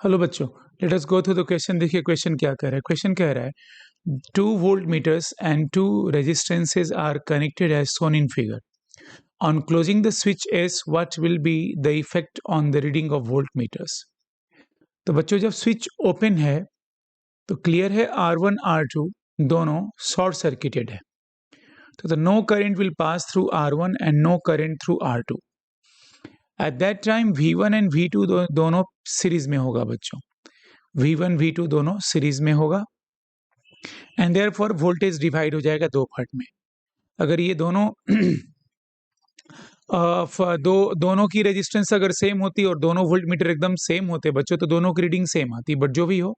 Hello बच्चों, let us go through the question. देखिए question क्या कह रहा है। क्वेश्चन कह रहा है 2 voltmeters and 2 resistances are connected as shown in figure. On closing the switch S, what will be the effect on the reading of voltmeters? तो बच्चों जब स्विच ओपन है तो क्लियर है R1 R2 दोनों शॉर्ट सर्किटेड है, तो no current will pass through R1 and no current through R2। At that time V1 and V2 दोनों सीरीज में होगा बच्चों, V1 V2 दोनों सीरीज में होगा एंड देयरफॉर वोल्टेज डिवाइड हो जाएगा दो पार्ट में। अगर ये दोनों दोनों की रेजिस्टेंस अगर सेम होती और दोनों वोल्ट मीटर एकदम सेम होते बच्चों तो दोनों की रीडिंग सेम आती, बट जो भी हो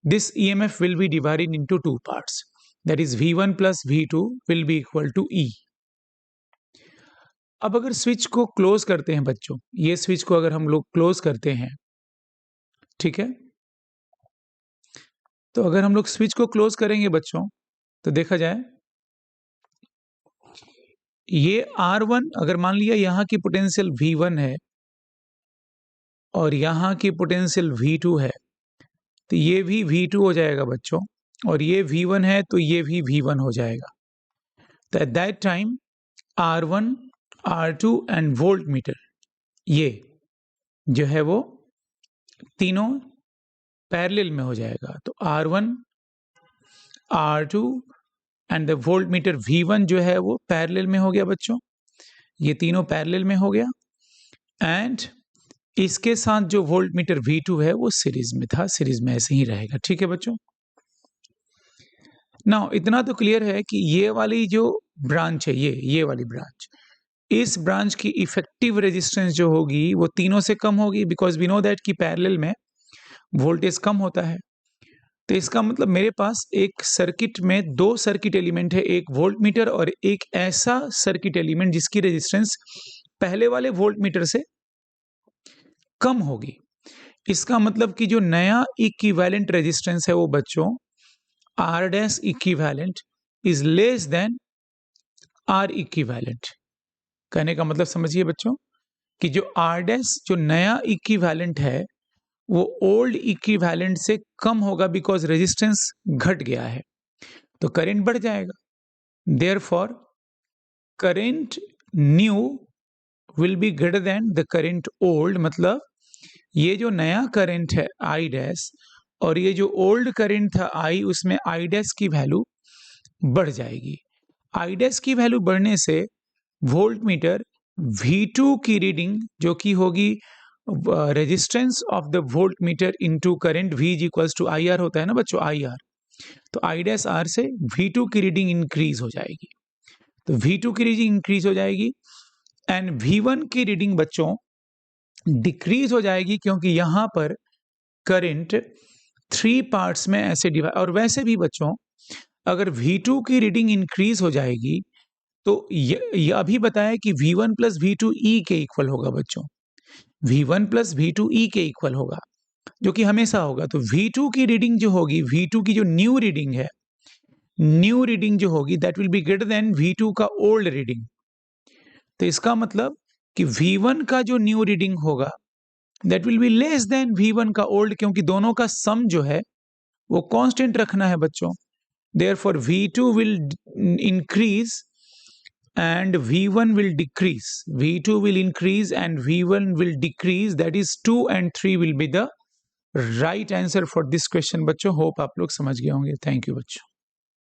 this EMF will be divided into 2 parts, that is V1 plus V2 will be equal to E। अब अगर स्विच को क्लोज करते हैं बच्चों, ये स्विच को अगर हम लोग क्लोज करते हैं, ठीक है, तो अगर हम लोग स्विच को क्लोज करेंगे बच्चों तो देखा जाए ये R1 अगर मान लिया यहाँ की पोटेंशियल V1 है और यहाँ की पोटेंशियल V2 है तो ये भी V2 हो जाएगा बच्चों, और ये V1 है तो ये भी V1 हो जाएगा। तो eight that time R1 R2 and volt meter ये जो है वो तीनों पैरेलल में हो जाएगा। तो R1 R2 and the volt meter V1 जो है वो पैरेलल में हो गया बच्चों, ये तीनों पैरेलल में हो गया एंड इसके साथ जो वोल्ट मीटर V2 है वो सीरीज में था, सीरीज में ऐसे ही रहेगा। ठीक है बच्चों, नाउ इतना तो क्लियर है कि ये वाली जो ब्रांच है, ये वाली ब्रांच, इस ब्रांच की इफेक्टिव रेजिस्टेंस जो होगी वो तीनों से कम होगी, बिकॉज वी नो दैट कि पैरेलल में वोल्टेज कम होता है। तो इसका मतलब मेरे पास एक सर्किट में दो सर्किट एलिमेंट है, एक वोल्ट मीटर और एक ऐसा सर्किट एलिमेंट जिसकी रेजिस्टेंस पहले वाले वोल्ट मीटर से कम होगी। इसका मतलब कि जो नया इक्विवेलेंट रेजिस्टेंस है वो बच्चों R dash equivalent is less than R equivalent. कहने का मतलब समझिए बच्चों कि जो R डैश जो नया इक्विवेलेंट है वो ओल्ड इक्विवेलेंट से कम होगा, बिकॉज रेजिस्टेंस घट गया है तो करंट बढ़ जाएगा। Therefore current new will be greater than the current old, मतलब ये जो नया करंट है I डैश और ये जो ओल्ड करंट था I, उसमें I डैश की वैल्यू बढ़ जाएगी। I डैश की वैल्यू बढ़ने से वोल्ट मीटर V2 की रीडिंग जो कि होगी resistance of the voltmeter into current V is equals to IR होता है ना बच्चों, IR, तो I डैश R से V2 की रीडिंग इंक्रीज हो जाएगी। तो V2 की रीडिंग इंक्रीज हो जाएगी एंड V1 की रीडिंग बच्चों डिक्रीज हो जाएगी, क्योंकि यहां पर करंट 3 पार्ट्स में ऐसे डिवाइड। और वैसे भी बच्चों अगर V2 की रीडिंग इंक्रीज हो जाएगी तो ये अभी बताया कि V1 प्लस V2 E के इक्वल होगा बच्चों, V1 प्लस V2 E के इक्वल होगा, जो कि हमेशा होगा। तो V2 की रीडिंग जो होगी, V2 की जो न्यू रीडिंग है, न्यू रीडिंग जो होगी that will be greater than V2 का ओल्ड रीडिंग। तो इसका मतलब कि V1 का जो न्यू रीडिंग होगा that will be less than V1 का ओल्ड, क्योंकि दोनों का सम जो है वो कांस्टेंट रखना है बच्चों। Therefore V2 will increase and V1 will decrease, V2 will increase and V1 will decrease, that is 2 and 3 will be the right answer for this question बच्चों। होप आप लोग समझ गए होंगे। थैंक यू बच्चों।